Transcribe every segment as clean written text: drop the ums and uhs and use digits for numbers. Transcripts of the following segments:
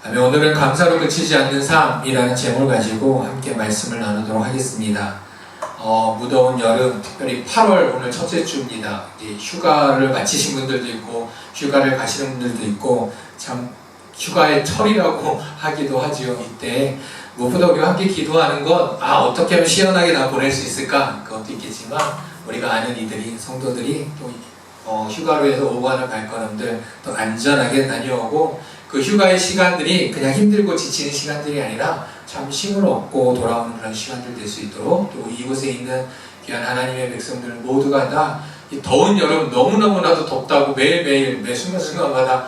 오늘은 감사로 그치지 않는 삶이라는 제목을 가지고 함께 말씀을 나누도록 하겠습니다. 무더운 여름, 특별히 8월 오늘 첫째 주입니다. 이제 휴가를 마치신 분들도 있고 휴가를 가시는 분들도 있고 참 휴가의 철이라고 하기도 하지요. 이때 무엇보다 우리가 함께 기도하는 건 어떻게 하면 시원하게 나 보낼 수 있을까? 그것도 있겠지만 우리가 아는 이들이 성도들이 또 휴가로 해서 오고 가는 발걸음들 또 안전하게 다녀오고 그 휴가의 시간들이 그냥 힘들고 지치는 시간들이 아니라 참 쉼을 얻고 돌아오는 그런 시간들 될 수 있도록 또 이곳에 있는 귀한 하나님의 백성들 모두가 다 이 더운 여름 너무너무나도 덥다고 매일매일 매 순간순간마다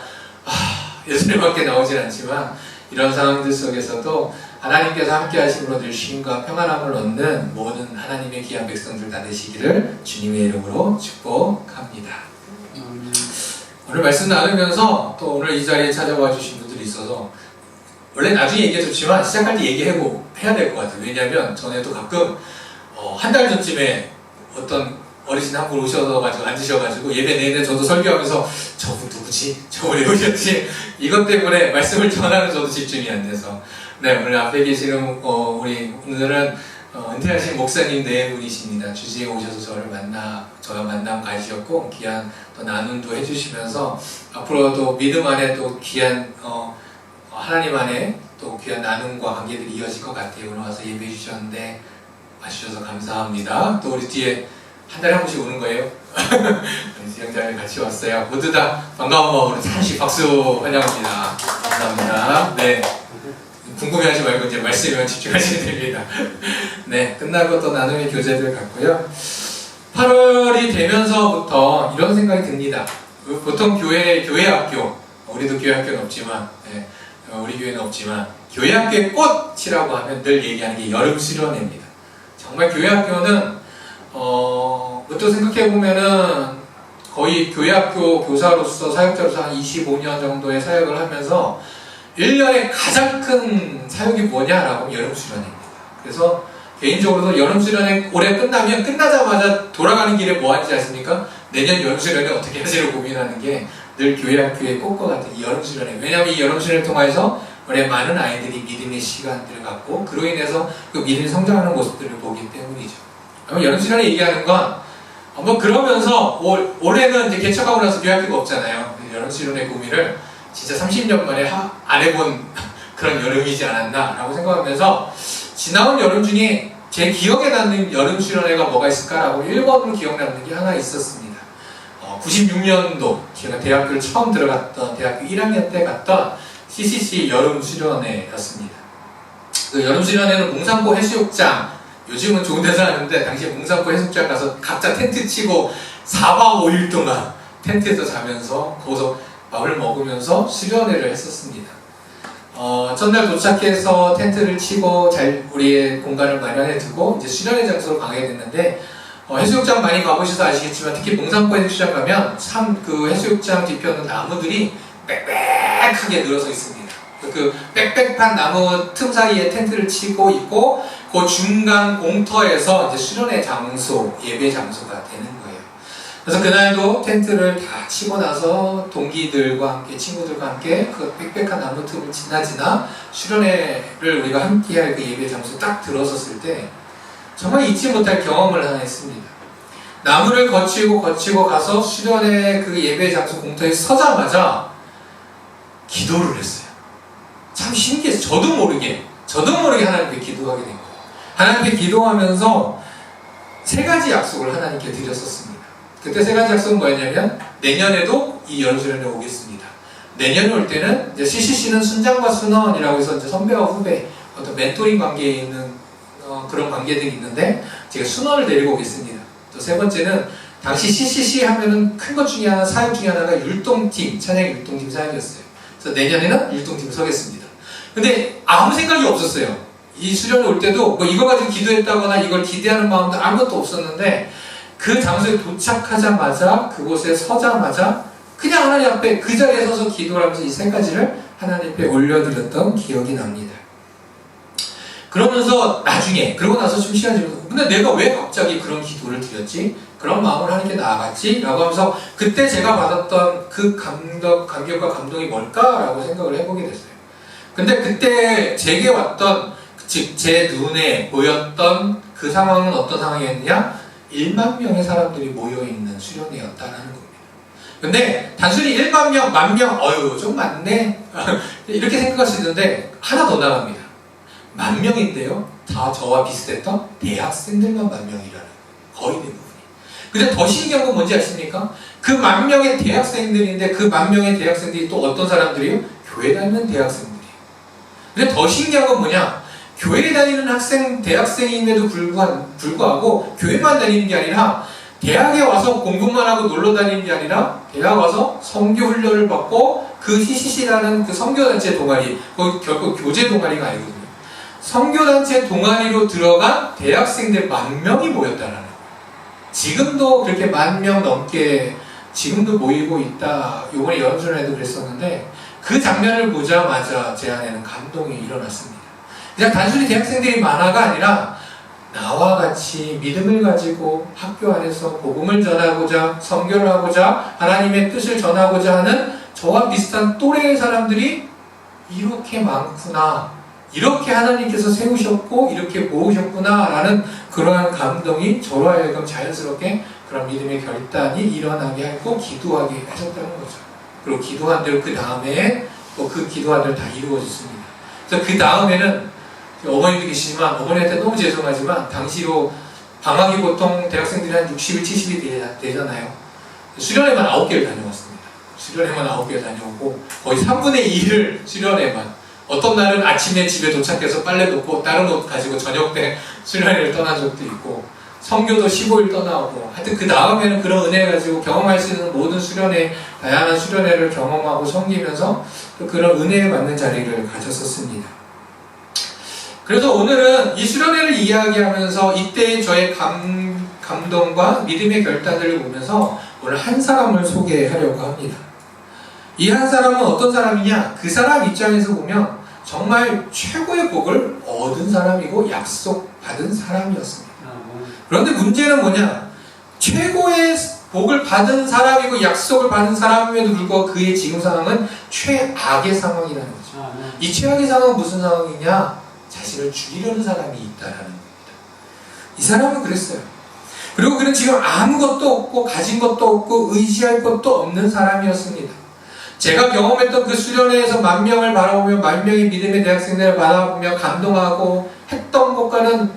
예수님밖에 나오진 않지만 이런 상황들 속에서도 하나님께서 함께 하심으로 늘 쉼과 평안함을 얻는 모든 하나님의 귀한 백성들 다 되시기를 주님의 이름으로 축복합니다. 오늘 말씀 나누면서 또 오늘 이 자리에 찾아와 주신 분들이 있어서 원래 나중에 얘기해 줬지만 시작할 때 얘기하고 해야 될 것 같아요. 왜냐하면 전에도 가끔 한 달 전쯤에 어떤 어르신 한 분 오셔가지고 앉으셔가지고 예배 내내 저도 설교하면서 저분 누구지? 저분 왜 오셨지? 이것 때문에 말씀을 전하는 저도 집중이 안 돼서 오늘 앞에 계시는 오늘은 은퇴하신 목사님 네 분이십니다. 주지에 오셔서 저와 만남 가지셨고 귀한 또 나눔도 해주시면서 앞으로도 믿음 안에 또 귀한 하나님 안에 또 귀한 나눔과 관계들이 이어질 것 같아요. 오늘 와서 예배해 주셨는데 와주셔서 감사합니다. 또 우리 뒤에 한 달에 한 번씩 오는 거예요. 지영자님 같이 왔어요. 모두 다 반가운 마음으로 다시 박수 환영합니다. 감사합니다. 네. 궁금해하지 말고 이제 말씀에만 집중하시면 됩니다. 네, 끝나고 또 나눔의 교제들 갖고요. 8월이 되면서부터 이런 생각이 듭니다. 보통 교회 학교, 우리도 교회 학교는 없지만, 우리 교회는 없지만, 교회 학교의 꽃이라고 하면 늘 얘기하는 게 여름 수련회입니다. 정말 교회 학교는, 또 생각해보면은 거의 교회 학교 교사로서, 사역자로서 한 25년 정도의 사역을 하면서 1년에 가장 큰 사역이 뭐냐라고 하면 여름 수련회입니다. 그래서 개인적으로도 여름 수련회 올해 끝나면 끝나자마자 돌아가는 길에 뭐 하는지 아십니까? 내년 여름 수련회 어떻게 하지를 고민하는 게 늘 교회 학교의 꽃과 같은 이 여름 수련회. 왜냐하면 이 여름 수련회를 통해서 올해 많은 아이들이 믿음의 시간들을 갖고 그로 인해서 그 믿음이 성장하는 모습들을 보기 때문이죠. 그럼 여름 수련회 얘기하는 건 그러면서 올해는 이제 개척하고 나서 교회 학교가 없잖아요. 여름 수련회 고민을 진짜 30년 만에 안 해본 그런 여름이지 않았나라고 생각하면서 지나온 여름 중에 제 기억에 남는 여름 수련회가 뭐가 있을까라고 1번으로 기억 남는 게 하나 있었습니다. 96년도 제가 대학교를 처음 들어갔던 대학교 1학년 때 갔던 CCC 여름 수련회였습니다. 그 여름 수련회는 몽산포 해수욕장, 요즘은 좋은 데서 하는데 당시에 몽산포 해수욕장 가서 각자 텐트 치고 4박 5일 동안 텐트에서 자면서 거기서 밥을 먹으면서 수련회를 했었습니다. 첫날 도착해서 텐트를 치고 우리의 공간을 마련해 두고 이제 수련회 장소로 가게 됐는데 해수욕장 많이 가보셔서 아시겠지만 특히 몽산포 해수욕장 가면 참 그 해수욕장 뒤편은 나무들이 빽빽하게 늘어서 있습니다. 그 빽빽한 나무 틈 사이에 텐트를 치고 있고 그 중간 공터에서 이제 수련회 장소, 예배 장소가 되는 거예요. 그래서 그날도 텐트를 다 치고 나서 동기들과 함께 친구들과 함께 그 빽빽한 나무 틈을 지나 수련회를 우리가 함께할 그 예배 장소에 딱 들어섰을 때 정말 잊지 못할 경험을 하나 했습니다. 나무를 거치고 가서 수련회 그 예배 장소 공터에 서자마자 기도를 했어요. 참 신기했어요. 저도 모르게 하나님께 기도하게 된 거예요. 하나님께 기도하면서 3가지 약속을 하나님께 드렸었습니다. 그때 3가지 약속은 뭐였냐면 내년에도 이 여름수련회 오겠습니다. 내년에 올 때는 이제 CCC는 순장과 순원이라고 해서 이제 선배와 후배 어떤 멘토링 관계에 있는 그런 관계들이 있는데 제가 순원을 데리고 오겠습니다. 또 3번째는 당시 CCC 하면은 큰 것 중에 사역 중에 하나가 율동팀, 찬양 율동팀 사역이었어요. 그래서 내년에는 율동팀 서겠습니다. 근데 아무 생각이 없었어요. 이 수련회 올 때도 이거 가지고 기도했다거나 이걸 기대하는 마음도 아무것도 없었는데 그 장소에 도착하자마자 그곳에 서자마자 그냥 하나님 앞에 그 자리에 서서 기도를 하면서 이 3가지를 하나님 앞에 올려드렸던 기억이 납니다. 그러면서 나중에 그러고 나서 좀 시간이 지나서 근데 내가 왜 갑자기 그런 기도를 드렸지? 그런 마음을 하나님께 나아갔지? 라고 하면서 그때 제가 받았던 그 감격과 감동이 뭘까라고 생각을 해보게 됐어요. 근데 그때 제게 왔던, 즉 제 눈에 보였던 그 상황은 어떤 상황이었느냐? 1만 명의 사람들이 모여있는 수련회였다는 겁니다. 근데 단순히 1만 명, 10,000명, 어휴 좀 많네 이렇게 생각할 수 있는데 하나 더 나갑니다. 10,000명인데요, 다 저와 비슷했던 대학생들만 10,000명이라는 거의 대부분이. 근데 더 신기한 건 뭔지 아십니까? 그 10,000명의 대학생들인데 그 10,000명의 대학생들이 또 어떤 사람들이요? 교회 다니는 대학생들이에요. 근데 더 신기한 건 뭐냐? 교회 다니는 학생, 대학생임에도 불구하고 교회만 다니는 게 아니라 대학에 와서 공부만 하고 놀러 다니는 게 아니라 대학 와서 선교 훈련을 받고 그 CCC라는 그 선교단체 동아리, 결국 교제 동아리가 아니거든요. 선교단체 동아리로 들어간 대학생들 10,000명이 모였다라는 거예요. 지금도 그렇게 10,000명 넘게 지금도 모이고 있다. 요번에 여름수련회도 그랬었는데 그 장면을 보자마자 제 안에는 감동이 일어났습니다. 그냥 단순히 대학생들이 많아가 아니라 나와 같이 믿음을 가지고 학교 안에서 복음을 전하고자, 선교를 하고자, 하나님의 뜻을 전하고자 하는 저와 비슷한 또래의 사람들이 이렇게 많구나, 이렇게 하나님께서 세우셨고 이렇게 모으셨구나 라는 그러한 감동이 저로 하여금 자연스럽게 그런 믿음의 결단이 일어나게 하고 기도하게 하셨다는 거죠. 그리고 기도한 대로 그 다음에 또 그 기도한 대로 다 이루어졌습니다. 그래서 그 다음에는 어머니도 계시지만 어머니한테 너무 죄송하지만 당시로 방학이 보통 대학생들이 한 60일, 70일 되잖아요. 수련회만 9개를 다녀왔습니다. 수련회만 9개를 다녀오고 거의 3분의 2를 수련회만. 어떤 날은 아침에 집에 도착해서 빨래 놓고 다른 옷 가지고 저녁 때 수련회를 떠난 적도 있고 선교도 15일 떠나오고 하여튼 그 다음에는 그런 은혜 가지고 경험할 수 있는 모든 수련회, 다양한 수련회를 경험하고 섬기면서 또 그런 은혜에 받는 자리를 가졌었습니다. 그래서 오늘은 이 수련회를 이야기하면서 이때의 저의 감동과 믿음의 결단들을 보면서 오늘 한 사람을 소개하려고 합니다. 이 한 사람은 어떤 사람이냐? 그 사람 입장에서 보면 정말 최고의 복을 얻은 사람이고 약속받은 사람이었습니다. 그런데 문제는 뭐냐? 최고의 복을 받은 사람이고 약속을 받은 사람임에도 불구하고 그의 지금 상황은 최악의 상황이라는 거죠. 이 최악의 상황은 무슨 상황이냐? 자신을 죽이려는 사람이 있다라는 겁니다. 이 사람은 그랬어요. 그리고 그는 지금 아무것도 없고 가진 것도 없고 의지할 것도 없는 사람이었습니다. 제가 경험했던 그 수련회에서 10,000명을 바라보며 10,000명의 믿음의 대학생들을 바라보며 감동하고 했던 것과는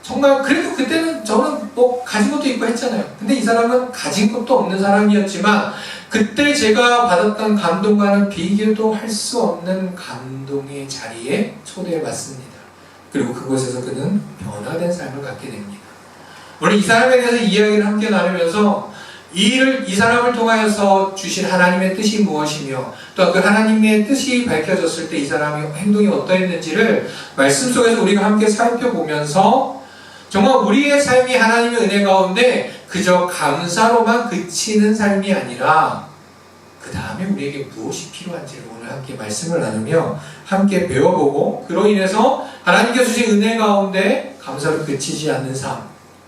정말 그래도 그때는 저는 뭐 가진 것도 있고 했잖아요. 근데 이 사람은 가진 것도 없는 사람이었지만 그때 제가 받았던 감동과는 비교도 할 수 없는 감동의 자리에 초대받습니다. 그리고 그곳에서 그는 변화된 삶을 갖게 됩니다. 오늘 이 사람에 대해서 이야기를 함께 나누면서 이 사람을 통하여서 주신 하나님의 뜻이 무엇이며 또 그 하나님의 뜻이 밝혀졌을 때 이 사람의 행동이 어떠했는지를 말씀 속에서 우리가 함께 살펴보면서 정말 우리의 삶이 하나님의 은혜 가운데 그저 감사로만 그치는 삶이 아니라 그 다음에 우리에게 무엇이 필요한지를 오늘 함께 말씀을 나누며 함께 배워보고 그로 인해서 하나님께서 주신 은혜 가운데 감사로 그치지 않는 삶,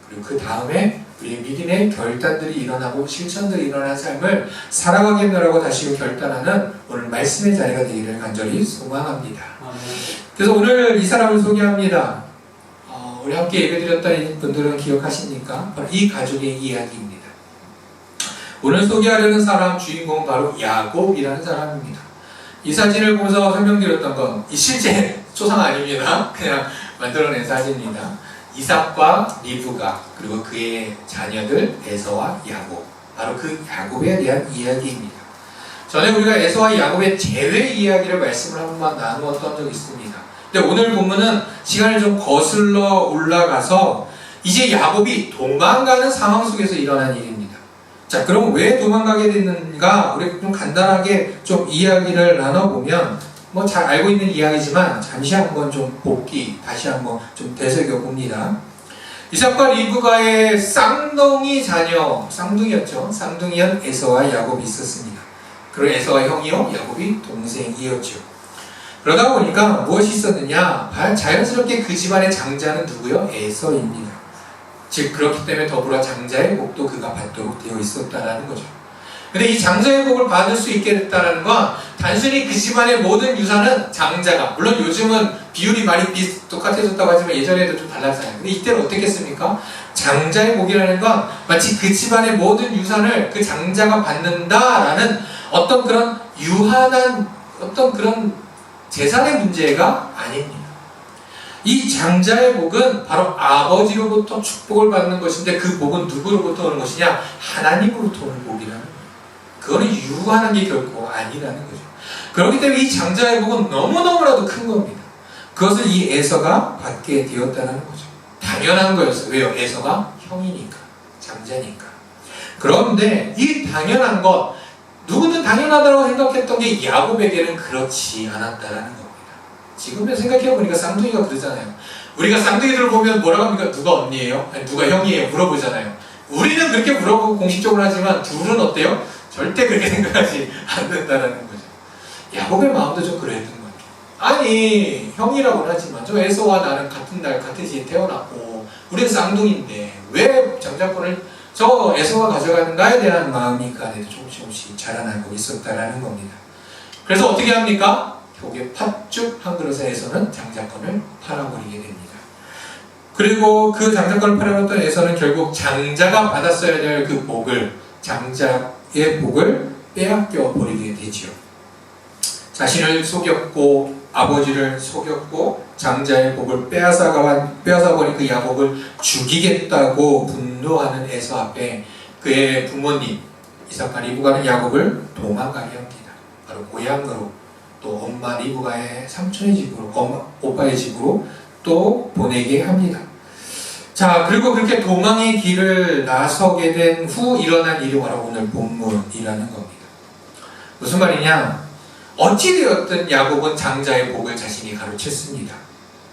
그리고 그 다음에 우리의 믿음의 결단들이 일어나고 실천들이 일어난 삶을 살아가겠노라고 다시 결단하는 오늘 말씀의 자리가 되기를 간절히 소망합니다. 그래서 오늘 이 사람을 소개합니다. 우리 함께 예배드렸던 분들은 기억하십니까? 바로 이 가족의 이야기입니다. 오늘 소개하려는 사람 주인공은 바로 야곱이라는 사람입니다. 이 사진을 보면서 설명드렸던 건 실제 초상 아닙니다. 그냥 만들어낸 사진입니다. 이삭과 리브가 그리고 그의 자녀들 에서와 야곱, 바로 그 야곱에 대한 이야기입니다. 전에 우리가 에서와 야곱의 재회 이야기를 말씀을 한번 나누었던 적이 있습니다. 근데 오늘 본문은 시간을 좀 거슬러 올라가서 이제 야곱이 도망가는 상황 속에서 일어난 일입니다. 자, 그럼 왜 도망가게 됐는가? 우리 좀 간단하게 좀 이야기를 나눠보면 뭐 잘 알고 있는 이야기지만 잠시 한번 좀 다시 한번 좀 되새겨 봅니다. 이삭과 리브가의 쌍둥이였죠. 쌍둥이한 에서와 야곱이 있었습니다. 그리고 에서와 형이요, 야곱이 동생이었죠. 그러다 보니까 무엇이 있었느냐? 자연스럽게 그 집안의 장자는 누구요? 에서입니다. 즉 그렇기 때문에 더불어 장자의 복도 그가 받도록 되어 있었다라는 거죠. 근데 이 장자의 복을 받을 수 있게 됐다는 건 단순히 그 집안의 모든 유산은 장자가, 물론 요즘은 비율이 많이 똑같아졌다고 하지만 예전에도 좀 달랐잖아요. 근데 이때는 어떻겠습니까? 장자의 복이라는 건 마치 그 집안의 모든 유산을 그 장자가 받는다라는 어떤 그런 유한한 어떤 그런 재산의 문제가 아닙니다. 이 장자의 복은 바로 아버지로부터 축복을 받는 것인데, 그 복은 누구로부터 오는 것이냐? 하나님으로부터 오는 복이라는 거예요. 그거는 유한한 게 결코 아니라는 거죠. 그렇기 때문에 이 장자의 복은 너무너무나도 큰 겁니다. 그것을 이 에서가 받게 되었다는 거죠. 당연한 거였어요. 왜요? 에서가 형이니까, 장자니까. 그런데 이 당연한 것, 누구든 당연하다고 생각했던 게 야곱에게는 그렇지 않았다라는 겁니다. 지금에 생각해보니까 쌍둥이가 그러잖아요. 우리가 쌍둥이들을 보면 뭐라고 합니까? 누가 언니예요? 아니, 누가 형이에요? 물어보잖아요. 우리는 그렇게 물어보고 공식적으로 하지만 둘은 어때요? 절대 그렇게 생각하지 않는다라는 거죠. 야곱의 마음도 좀 그랬던 거예요. 아니, 형이라고는 하지만 저 에서와 나는 같은 날 같은 시에 태어났고 우리는 쌍둥이인데 왜 장자권을 저 에서가 가져가는가에 대한 마음이 그 안에도 조금씩 자라나고 있었다라는 겁니다. 그래서 어떻게 합니까? 결국에 팥죽 한 그릇에 에서는 장자권을 팔아버리게 됩니다. 그리고 그 장자권을 팔아버렸던 에서는 결국 장자가 받았어야 될 그 복을, 장자의 복을 빼앗겨 버리게 되지요. 자신을 속였고 아버지를 속였고 장자의 복을 빼앗아버린 그 야곱을 죽이겠다고 분노하는 에서 앞에 그의 부모님 이삭과 리브가는 야곱을 도망가게 합니다. 바로 고향으로, 또 엄마 리브가의 삼촌의 집으로, 오빠의 집으로 또 보내게 합니다. 자, 그리고 그렇게 도망의 길을 나서게 된 후 일어난 일이 바로 오늘 본문이라는 겁니다. 무슨 말이냐? 어찌되었든 야곱은 장자의 복을 자신이 가로챘습니다.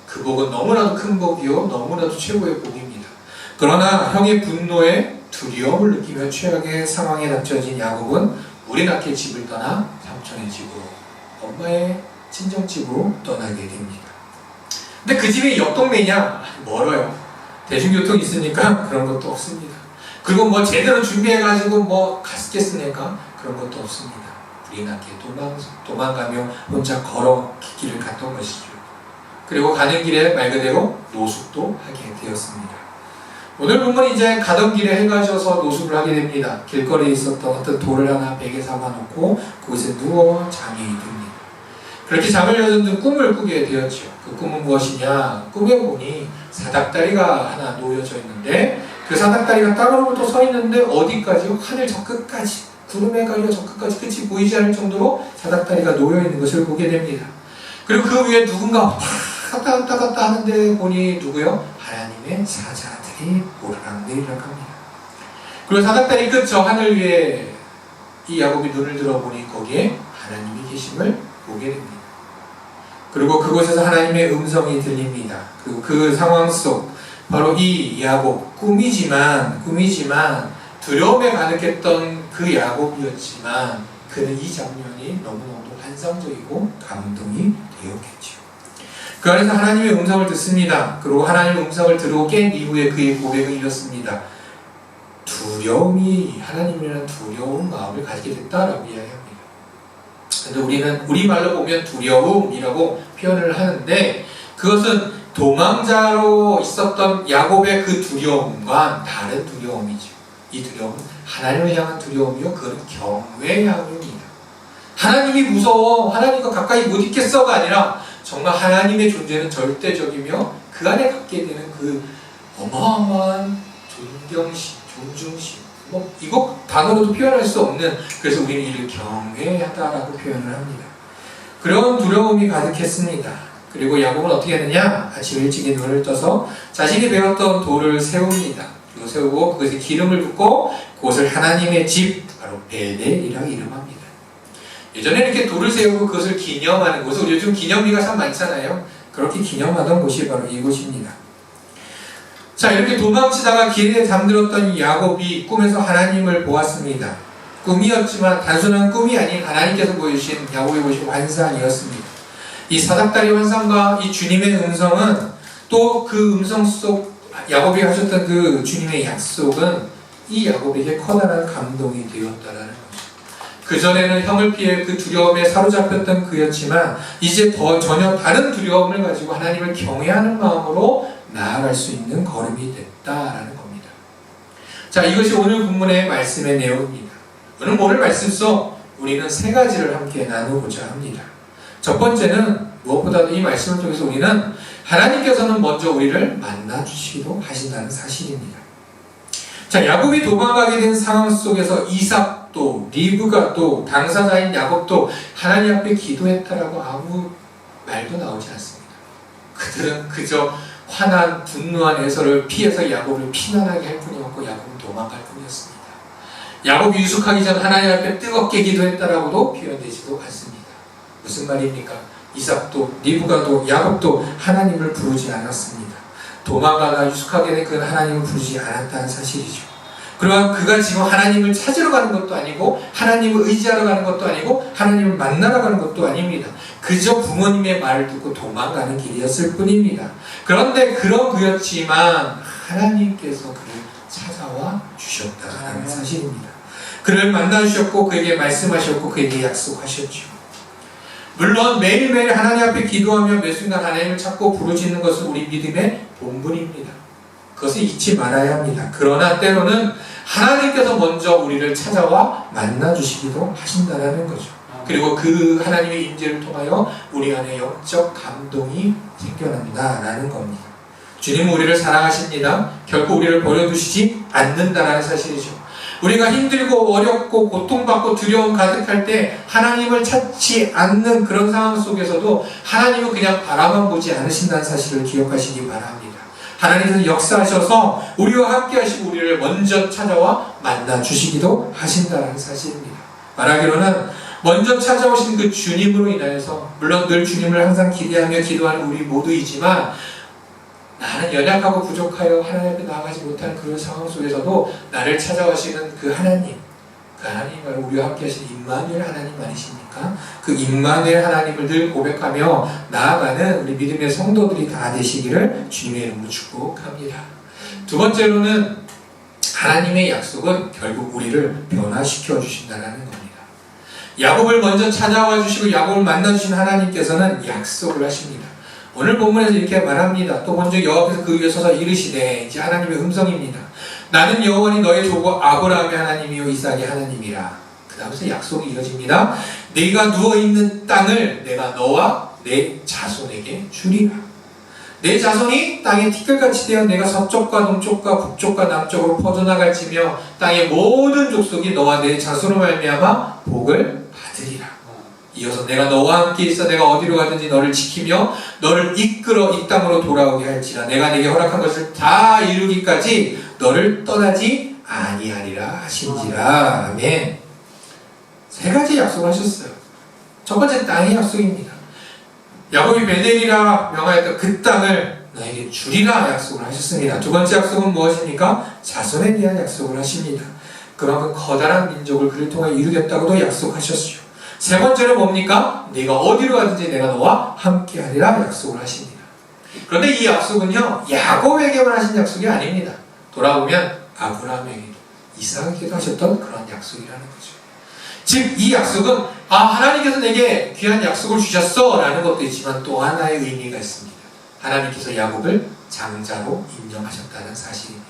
그 복은 너무나도 큰 복이요, 너무나도 최고의 복입니다. 그러나 형의 분노에 두려움을 느끼며 최악의 상황에 닥쳐진 야곱은 우리 낳게 집을 떠나 삼촌의 집으로, 엄마의 친정집으로 떠나게 됩니다. 근데 그 집이 옆 동네냐? 멀어요. 대중교통이 있으니까 그런 것도 없습니다. 그리고 뭐 제대로 준비해가지고 뭐 갔겠습니까? 그런 것도 없습니다. 우리 낳게 도망가며 혼자 걸어 길을 갔던 것이죠. 그리고 가는 길에 말 그대로 노숙도 하게 되었습니다. 오늘 보면 이제 가던 길에 해가 져서 노숙을 하게 됩니다. 길거리에 있었던 어떤 돌을 하나 베개 삼아놓고 그곳에 누워 잠이 듭니다. 그렇게 잠을 여는 꿈을 꾸게 되었죠. 그 꿈은 무엇이냐? 꿈에 보니 사닥다리가 하나 놓여져 있는데 그 사닥다리가 땅으로부터 서 있는데 어디까지? 하늘 저 끝까지, 구름에 가려 저 끝까지 끝이 보이지 않을 정도로 사닥다리가 놓여있는 것을 보게 됩니다. 그리고 그 위에 누군가 왔다 갔다 하는데 보니 누구요? 하나님의 사자들이 오르락내리락 합니다. 그리고 사닥다리 끝 저 하늘 위에 이 야곱이 눈을 들어보니 거기에 하나님이 계심을 보게 됩니다. 그리고 그곳에서 하나님의 음성이 들립니다. 그리고 그 상황 속 바로 이 야곱, 꿈이지만 두려움에 가득했던 그 야곱이었지만 그는 이 장면이 너무너무 환상적이고 감동이 되었겠죠. 그 안에서 하나님의 음성을 듣습니다. 그리고 하나님의 음성을 들고 깬 이후에 그의 고백은 이렇습니다. 하나님이라는 두려운 마음을 가지게 됐다라고 이야기합니다. 근데 우리는 우리말로 보면 두려움이라고 표현을 하는데 그것은 도망자로 있었던 야곱의 그 두려움과 다른 두려움이죠. 이 두려움은 하나님을 향한 두려움이요, 그건 경외의 향입니다. 하나님이 무서워, 하나님과 가까이 못 있겠어가 아니라 정말 하나님의 존재는 절대적이며 그 안에 갖게 되는 그 어마어마한 존경심, 존중심, 이거 단어로도 표현할 수 없는, 그래서 우리는 이를 경외하다라고 표현을 합니다. 그런 두려움이 가득했습니다. 그리고 야곱은 어떻게 했느냐? 아침 일찍이 눈을 떠서 자신이 배웠던 돌을 세웁니다. 그리고 세우고 그것에 기름을 붓고 그것을 하나님의 집, 바로 베델이라고 이름합니다. 예전에 이렇게 돌을 세우고 그것을 기념하는 곳은, 요즘 기념비가 참 많잖아요. 그렇게 기념하던 곳이 바로 이곳입니다. 자, 이렇게 도망치다가 길에 잠들었던 야곱이 꿈에서 하나님을 보았습니다. 꿈이었지만 단순한 꿈이 아닌 하나님께서 보여주신 야곱이 보신 환상이었습니다. 이 사닥다리 환상과 이 주님의 음성은, 또 그 음성 속 야곱이 하셨던 그 주님의 약속은 이 야곱에게 커다란 감동이 되었다라는 것입니다. 그전에는 형을 피해 그 두려움에 사로잡혔던 그였지만 이제 더 전혀 다른 두려움을 가지고 하나님을 경외하는 마음으로 나아갈 수 있는 걸음이 됐다라는 겁니다. 자, 이것이 오늘 본문의 말씀의 내용입니다. 오늘 말씀 속 우리는 세 가지를 함께 나누고자 합니다. 첫 번째는 무엇보다도 이 말씀을 통해서 우리는 하나님께서는 먼저 우리를 만나주시기도 하신다는 사실입니다. 자, 야곱이 도망가게 된 상황 속에서 이삭도 리브가 또 당사자인 야곱도 하나님 앞에 기도했다라고 아무 말도 나오지 않습니다. 그들은 그저 화난 분노한 에서를 피해서 야곱을 피난하게 할 뿐이었고 야곱은 도망갈 뿐이었습니다. 야곱이 유숙하기 전 하나님 앞에 뜨겁게 기도했다라고도 표현되지도 않습니다. 무슨 말입니까? 이삭도 리브가도 야곱도 하나님을 부르지 않았습니다. 도망가다 유숙하게 된 그는 하나님을 부르지 않았다는 사실이죠. 그러한 그가 지금 하나님을 찾으러 가는 것도 아니고 하나님을 의지하러 가는 것도 아니고 하나님을 만나러 가는 것도 아닙니다. 그저 부모님의 말을 듣고 도망가는 길이었을 뿐입니다. 그런데 그런 그였지만 하나님께서 그를 찾아와 주셨다는 사실입니다. 그를 만나주셨고 그에게 말씀하셨고 그에게 약속하셨죠. 물론 매일매일 하나님 앞에 기도하며 매 순간 하나님을 찾고 부르짖는 것은 우리 믿음의 본분입니다. 그것을 잊지 말아야 합니다. 그러나 때로는 하나님께서 먼저 우리를 찾아와 만나주시기도 하신다는 거죠. 그리고 그 하나님의 임재를 통하여 우리 안에 영적 감동이 생겨난다라는 겁니다. 주님은 우리를 사랑하십니다. 결코 우리를 버려두시지 않는다라는 사실이죠. 우리가 힘들고 어렵고 고통받고 두려움 가득할 때 하나님을 찾지 않는 그런 상황 속에서도 하나님은 그냥 바라만 보지 않으신다는 사실을 기억하시기 바랍니다. 하나님은 역사하셔서 우리와 함께 하시고 우리를 먼저 찾아와 만나주시기도 하신다는 사실입니다. 말하기로는 먼저 찾아오신 그 주님으로 인하여서 물론 늘 주님을 항상 기대하며 기도하는 우리 모두이지만 나는 연약하고 부족하여 하나님 앞에 나아가지 못하는 그런 상황 속에서도 나를 찾아오시는 그 하나님 바로 우리와 함께 하시는 임마누엘 하나님 아니십니까? 그 임마누엘 하나님을 늘 고백하며 나아가는 우리 믿음의 성도들이 다 되시기를 주님의 이름으로 축복합니다. 두 번째로는 하나님의 약속은 결국 우리를 변화시켜 주신다는 겁니다. 야곱을 먼저 찾아와 주시고 야곱을 만나 주신 하나님께서는 약속을 하십니다. 오늘 본문에서 이렇게 말합니다. 또 먼저 여호와께서 그 위에 서서 이르시되, 이제 하나님의 음성입니다. 나는 여호와니 너의 조부 아브라함의 하나님이요 이삭의 하나님이라. 그 다음에서 약속이 이어집니다. 네가 누워있는 땅을 내가 너와 내 자손에게 주리라. 내 자손이 땅의 티끌같이 되어 내가 서쪽과 동쪽과 북쪽과 남쪽으로 퍼져나갈지며 땅의 모든 족속이 너와 내 자손으로 말미암아 복을 받으리라. 이어서 내가 너와 함께 있어 내가 어디로 가든지 너를 지키며 너를 이끌어 이 땅으로 돌아오게 할지라. 내가 네게 허락한 것을 다 이루기까지 너를 떠나지 아니하리라 하신지라. 아멘. 세 가지 약속하셨어요. 첫 번째 땅의 약속입니다. 야곱이 베델이라 명하였던 그 땅을 너에게 주리라 약속을 하셨습니다. 두 번째 약속은 무엇입니까? 자손에 대한 약속을 하십니다. 그만큼 커다란 민족을 그를 통해 이루겠다고도 약속하셨죠. 세 번째는 뭡니까? 네가 어디로 가든지 내가 너와 함께하리라 약속을 하십니다. 그런데 이 약속은요, 야곱에게만 하신 약속이 아닙니다. 돌아보면 아브라함에게도 이삭에게도 하셨던 그런 약속이라는 거죠. 즉 이 약속은 하나님께서 내게 귀한 약속을 주셨어 라는 것도 있지만 또 하나의 의미가 있습니다. 하나님께서 야곱을 장자로 인정하셨다는 사실입니다.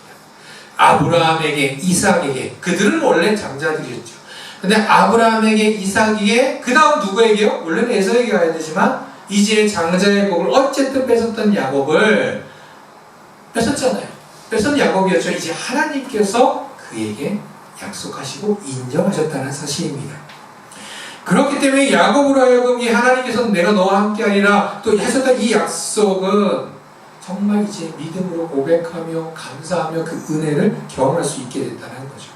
아브라함에게 이삭에게, 그들은 원래 장자들이었죠. 근데 아브라함에게 이삭에게 그 다음 누구에게요? 원래는 에서에게 가야 되지만 이제 장자의 복을 어쨌든 뺏었던 야곱을 뺏었잖아요. 뺏은 야곱이었죠. 이제 하나님께서 그에게 약속하시고 인정하셨다는 사실입니다. 그렇기 때문에 야곱으로 하여금 이 하나님께서 내가 너와 함께하리라 또 하셨던 이 약속은 정말 이제 믿음으로 고백하며 감사하며 그 은혜를 경험할 수 있게 됐다는 거죠.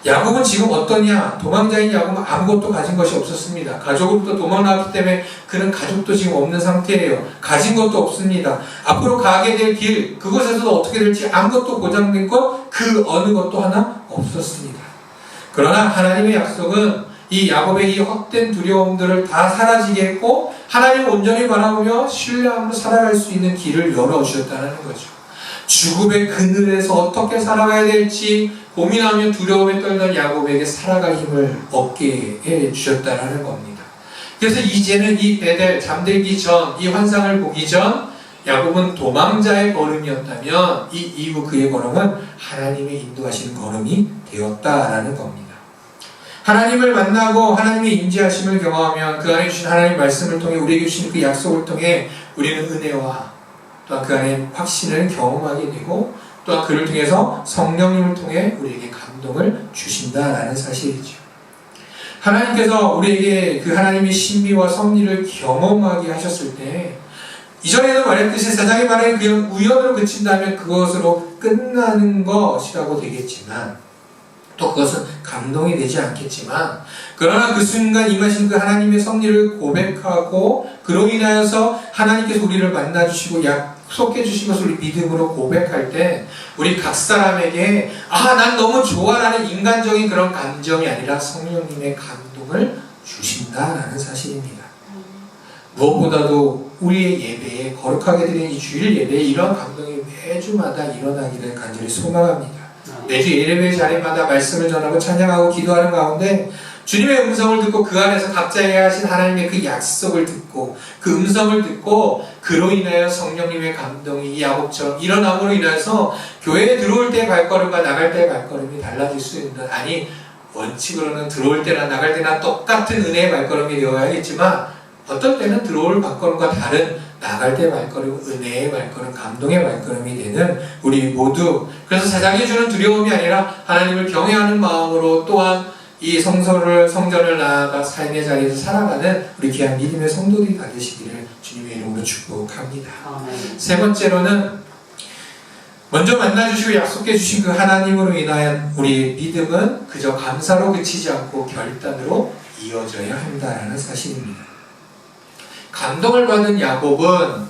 야곱은 지금 어떠냐? 도망자인 야곱은 아무것도 가진 것이 없었습니다. 가족으로부터 도망 나왔기 때문에 그는 가족도 지금 없는 상태예요. 가진 것도 없습니다. 앞으로 가게 될 길, 그곳에서도 어떻게 될지 아무것도 보장된 것, 그 어느 것도 하나 없었습니다. 그러나 하나님의 약속은 이 야곱의 이 헛된 두려움들을 다 사라지게 했고 하나님을 온전히 바라보며 신뢰함으로 살아갈 수 있는 길을 열어주셨다는 거죠. 죽음의 그늘에서 어떻게 살아가야 될지 고민하며 두려움에 떨던 야곱에게 살아갈 힘을 얻게 해주셨다는 겁니다. 그래서 이제는 이 베델 잠들기 전, 이 환상을 보기 전 야곱은 도망자의 걸음이었다면 이 이후 그의 걸음은 하나님의 인도하시는 걸음이 되었다라는 겁니다. 하나님을 만나고 하나님의 임재하심을 경험하면 그 안에 주신 하나님의 말씀을 통해 우리에게 주신 그 약속을 통해 우리는 은혜와 또한 그 안에 확신을 경험하게 되고 또한 그를 통해서 성령님을 통해 우리에게 감동을 주신다라는 사실이죠. 하나님께서 우리에게 그 하나님의 신비와 섭리를 경험하게 하셨을 때 이전에도 말했듯이 세상의 말에 그냥 우연으로 그친다면 그것으로 끝나는 것이라고 되겠지만 또 그것은 감동이 되지 않겠지만 그러나 그 순간 임하신 그 하나님의 섭리를 고백하고 그로 인하여서 하나님께서 우리를 만나주시고 약속해 주신 것을 우리 믿음으로 고백할 때 우리 각 사람에게 난 너무 좋아라는 인간적인 그런 감정이 아니라 성령님의 감동을 주신다라는 사실입니다. 무엇보다도 우리의 예배에 거룩하게 드리는 이 주일 예배에 이런 감동이 매주마다 일어나기를 간절히 소망합니다. 매주 예배 자리마다 말씀을 전하고 찬양하고 기도하는 가운데 주님의 음성을 듣고 그 안에서 각자에게 하신 하나님의 그 약속을 듣고 그 음성을 듣고 그로 인하여 성령님의 감동이 이 야곱처럼 일어남으로 인해서 교회에 들어올 때 발걸음과 나갈 때 발걸음이 달라질 수 있는 아니 원칙으로는 들어올 때나 나갈 때나 똑같은 은혜의 발걸음이 되어야겠지만 어떤 때는 들어올 발걸음과 다른 나갈 때 발걸음, 은혜의 발걸음, 감동의 발걸음이 되는 우리 모두 그래서 세상이 주는 두려움이 아니라 하나님을 경외하는 마음으로 또한 이 성전을 나아가 삶의 자리에서 살아가는 우리 귀한 믿음의 성도들이 되시기를 주님의 이름으로 축복합니다. 세 번째로는 먼저 만나주시고 약속해 주신 그 하나님으로 인하여 우리의 믿음은 그저 감사로 그치지 않고 결단으로 이어져야 한다는 사실입니다. 감동을 받은 야곱은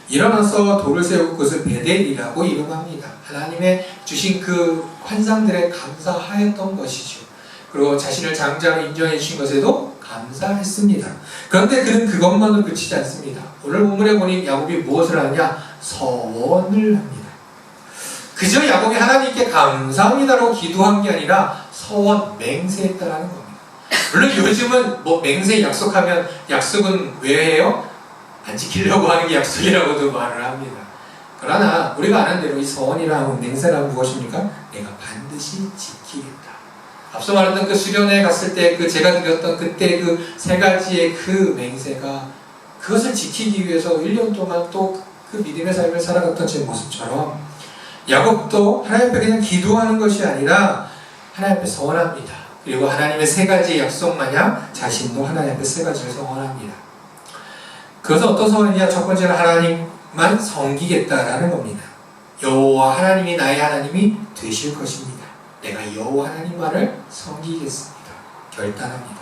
일어나서 돌을 세우고 그것을 베델이라고 이름합니다. 하나님의 주신 그 환상들에 감사하였던 것이죠. 그리고 자신을 장자로 인정해 주신 것에도 감사했습니다. 그런데 그는 그것만으로 그치지 않습니다. 오늘 본문에 보니 야곱이 무엇을 하느냐? 서원을 합니다. 그저 야곱이 하나님께 감사합니다라고 기도한 게 아니라 서원, 맹세했다라는 겁니다. 물론 요즘은 맹세 약속하면 약속은 왜 해요? 안 지키려고 하는 게 약속이라고도 말을 합니다. 그러나 우리가 아는 대로 이 서원이라는 맹세란 무엇입니까? 내가 반드시 지키겠다. 앞서 말했던 그 수련회 갔을 때 제가 드렸던 그때 그 세 가지의 그 맹세가 그것을 지키기 위해서 1년 동안 또 그 믿음의 삶을 살아갔던 제 모습처럼 야곱도 하나님 앞에 그냥 기도하는 것이 아니라 하나님 앞에 서원합니다. 그리고 하나님의 세 가지 약속 마냥 자신도 하나님 앞에 세 가지를 서원합니다. 그것은 어떤 서원이냐? 첫 번째는 하나님만 섬기겠다라는 겁니다. 여호와 하나님이 나의 하나님이 되실 것입니다. 내가 여호와 하나님만을 섬기겠습니다. 결단합니다.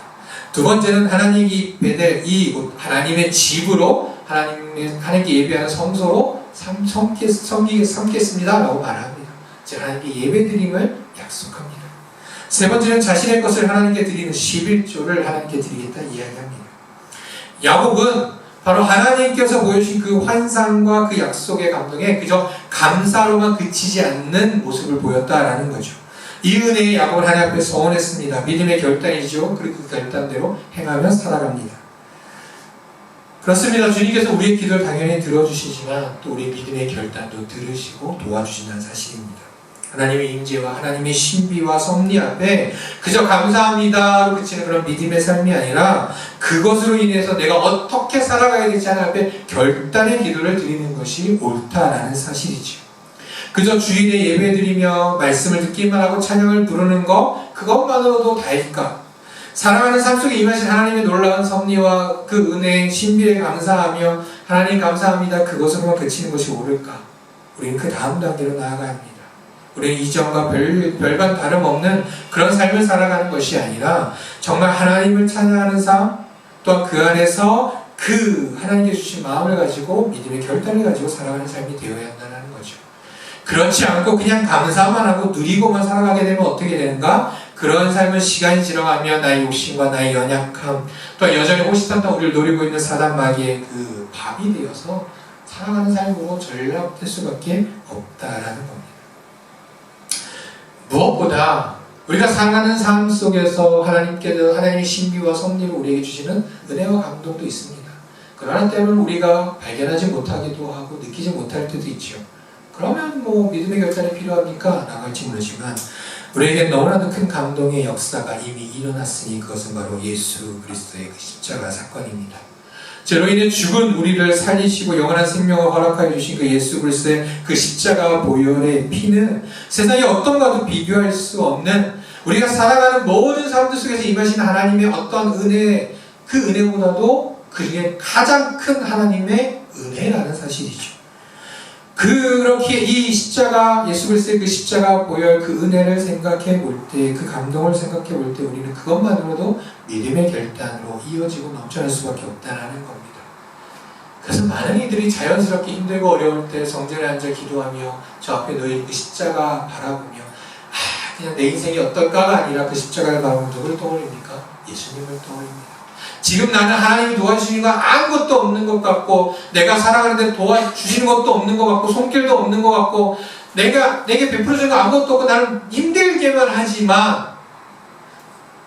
두 번째는 하나님 이 베델 이 하나님의 집으로 하나님께 예배하는 성소로 삼겠습니다라고 말합니다. 즉 하나님께 예배드림을 약속합니다. 세 번째는 자신의 것을 하나님께 드리는 11조를 하나님께 드리겠다 이야기합니다. 야곱은 바로 하나님께서 보여주신 그 환상과 그 약속의 감동에 그저 감사로만 그치지 않는 모습을 보였다라는 거죠. 이 은혜에 야곱은 하나님 앞에 서원했습니다. 믿음의 결단이죠. 그리고 그 결단대로 행하며 살아갑니다. 그렇습니다. 주님께서 우리의 기도를 당연히 들어주시지만 또 우리의 믿음의 결단도 들으시고 도와주신다는 사실입니다. 하나님의 임재와 하나님의 신비와 섭리 앞에 그저 감사합니다로 그치는 그런 믿음의 삶이 아니라 그것으로 인해서 내가 어떻게 살아가야 될지 하나님 앞에 결단의 기도를 드리는 것이 옳다라는 사실이죠. 그저 주일에 예배드리며 말씀을 듣기만 하고 찬양을 부르는 것 그것만으로도 다일까? 살아가는 삶 속에 임하신 하나님의 놀라운 섭리와 그 은혜, 신비에 감사하며 하나님 감사합니다 그것으로만 그치는 것이 옳을까? 우리는 그 다음 단계로 나아가야 합니다. 우리는 이전과 별반 다름없는 그런 삶을 살아가는 것이 아니라 정말 하나님을 찬양하는 삶 또한 그 안에서 그 하나님께 주신 마음을 가지고 믿음의 결단을 가지고 살아가는 삶이 되어야 한다는 거죠. 그렇지 않고 그냥 감사만 하고 누리고만 살아가게 되면 어떻게 되는가? 그런 삶은 시간이 지나가며 나의 욕심과 나의 연약함 또 여전히 호시탐탐 우리를 노리고 있는 사단 마귀의 그 밥이 되어서 살아가는 삶으로 전락될 수밖에 없다라는 겁니다. 무엇보다 우리가 살아가는 삶 속에서 하나님께서 하나님의 신비와 섭리를 우리에게 주시는 은혜와 감동도 있습니다. 그러나 때로는 우리가 발견하지 못하기도 하고 느끼지 못할 때도 있죠. 그러면 믿음의 결단이 필요합니까? 나갈지 모르지만 우리에게 너무나도 큰 감동의 역사가 이미 일어났으니 그것은 바로 예수 그리스도의 그 십자가 사건입니다. 죄로 인해 죽은 우리를 살리시고 영원한 생명을 허락하여 주신 그 예수 그리스도의 그 십자가 보혈의 피는 세상에 어떤 것과도 비교할 수 없는 우리가 살아가는 모든 사람들 속에서 임하신 하나님의 어떤 은혜, 그 은혜보다도 그게 가장 큰 하나님의 은혜라는 사실이죠. 그렇게 이 십자가, 예수 그리스도의 그 십자가 보혈 그 은혜를 생각해 볼 때, 그 감동을 생각해 볼 때 우리는 그것만으로도 믿음의 결단으로 이어지고 넘쳐날 수밖에 없다는 겁니다. 그래서 많은 이들이 자연스럽게 힘들고 어려울 때 성전에 앉아 기도하며 저 앞에 놓인 그 십자가 바라보며 그냥 내 인생이 어떨까가 아니라 그 십자가를 바라보면 누구를 떠올립니까? 예수님을 떠올립니다. 지금 나는 하나님이 도와주시는 거 아무것도 없는 것 같고 내가 살아가는데 도와주시는 것도 없는 것 같고 손길도 없는 것 같고 내게 베풀어주는 거 아무것도 없고 나는 힘들게만 하지만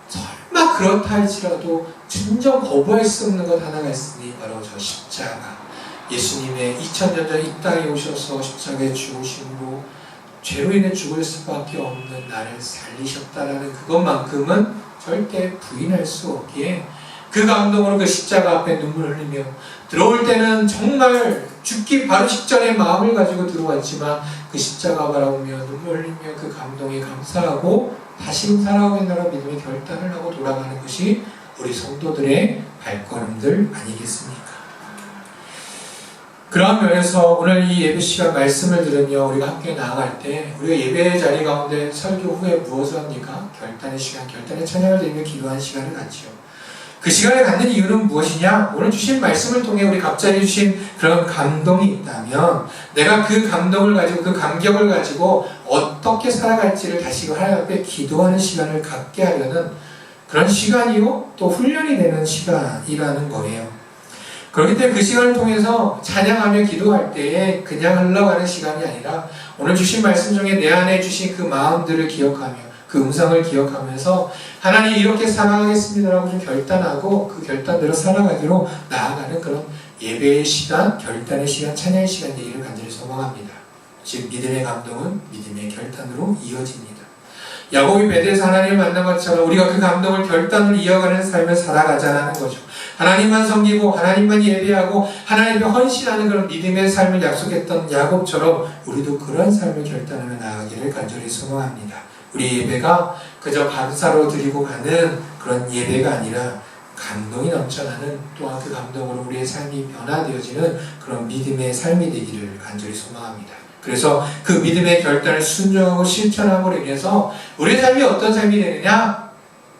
설마 그렇다 할지라도 진정 거부할 수 없는 것 하나가 있으니 바로 저 십자가. 예수님의 2000년 전 이 땅에 오셔서 십자가에 죽으심으로 죄로 인해 죽을 수밖에 없는 나를 살리셨다라는 그것만큼은 절대 부인할 수 없기에 그 감동으로 그 십자가 앞에 눈물을 흘리며 들어올 때는 정말 죽기 바로 직전에 마음을 가지고 들어왔지만 그 십자가 바라보며 눈물 흘리며 그 감동에 감사하고 다시금 살아오겠다는 믿음의 결단을 하고 돌아가는 것이 우리 성도들의 발걸음들 아니겠습니까? 그런 면에서 오늘 이 예배 시간 말씀을 들으며 우리가 함께 나아갈 때 우리가 예배의 자리 가운데 설교 후에 무엇을 합니까? 결단의 시간, 결단의 찬양을 드리며 기도하는 시간을 갖지요. 그 시간을 갖는 이유는 무엇이냐? 오늘 주신 말씀을 통해 우리 각자에게 주신 그런 감동이 있다면 내가 그 감동을 가지고 그 감격을 가지고 어떻게 살아갈지를 다시 하나님 앞에 기도하는 시간을 갖게 하려는 그런 시간이요 또 훈련이 되는 시간이라는 거예요. 그렇기 때문에 그 시간을 통해서 찬양하며 기도할 때에 그냥 흘러가는 시간이 아니라 오늘 주신 말씀 중에 내 안에 주신 그 마음들을 기억하며 그 음성을 기억하면서 하나님 이렇게 살아가겠습니다라고 좀 결단하고 그 결단대로 살아가기로 나아가는 그런 예배의 시간, 결단의 시간, 찬양의 시간 되기를 간절히 소망합니다. 즉 믿음의 감동은 믿음의 결단으로 이어집니다. 야곱이 베델에서 하나님을 만난 것처럼 우리가 그 감동을 결단으로 이어가는 삶을 살아가자는 거죠. 하나님만 섬기고 하나님만 예배하고 하나님께 헌신하는 그런 믿음의 삶을 약속했던 야곱처럼 우리도 그런 삶을 결단하며 나아가기를 간절히 소망합니다. 우리 예배가 그저 감사로 드리고 가는 그런 예배가 아니라 감동이 넘쳐나는 또한 그 감동으로 우리의 삶이 변화되어지는 그런 믿음의 삶이 되기를 간절히 소망합니다. 그래서 그 믿음의 결단을 순종하고 실천함으로 인해서 우리의 삶이 어떤 삶이 되느냐?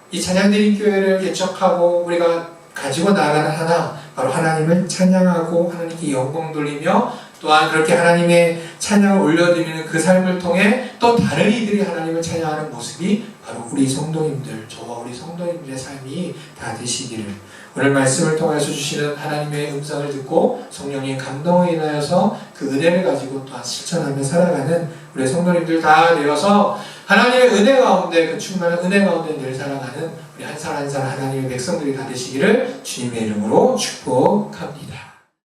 이 찬양드림 교회를 개척하고 우리가 가지고 나아가는 하나, 바로 하나님을 찬양하고 하나님께 영광 돌리며 또한 그렇게 하나님의 찬양을 올려드리는 그 삶을 통해 또 다른 이들이 하나님을 찬양하는 모습이 바로 우리 성도님들, 저와 우리 성도님들의 삶이 다 되시기를 오늘 말씀을 통해서 주시는 하나님의 음성을 듣고 성령의 감동에 인하여서 그 은혜를 가지고 또한 실천하며 살아가는 우리 성도님들 다 되어서 하나님의 은혜 가운데 그 충만한 은혜 가운데 늘 살아가는 우리 한 사람 한 사람 하나님의 백성들이 다 되시기를 주님의 이름으로 축복합니다.